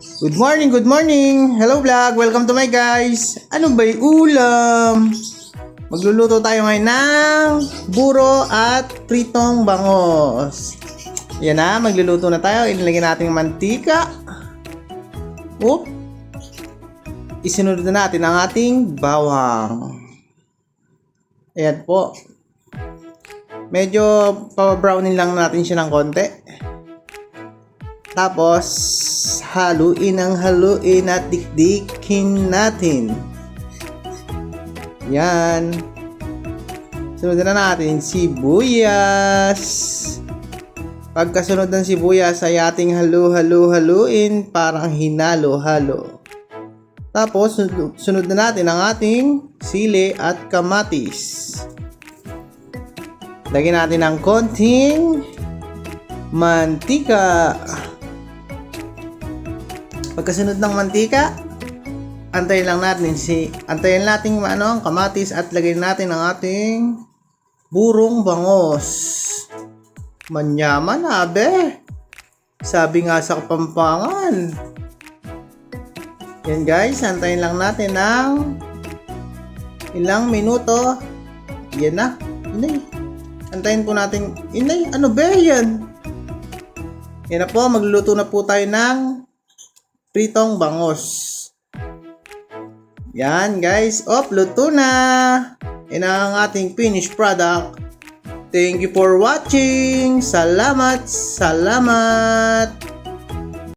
Good morning, good morning! Hello vlog! Welcome to my guys! Ano ba'y ulam? Magluluto tayo ngayon ng buro at pritong bangos. Yan na, magluluto na tayo. Inilagay natin yung mantika. Oop! Isinunod na natin ang ating bawang. Ayan po. Medyo pa-brownin lang natin siya ng konti. Tapos, haluin at dikdikin natin. Yan. Sunod na natin sibuyas. Pagkasunod ng sibuyas ay ating haluin parang hinalo-halo. Tapos, sunod na natin ang ating sili at kamatis. Lagyan natin ng konting mantika. Pagkasunod ng mantika, antayin natin ang kamatis at lagyan natin ang ating burong bangos. Manyaman abe. Sabi nga sa Kapampangan. Yan guys, antayin lang natin ng ilang minuto. Yan na. Inay. Antayin po natin. Inay, ano ba yan? Yan na po, magluluto na po tayo ng pritong bangos. Yan guys, luto na. Yan ang ating finished product. Thank you for watching. Salamat.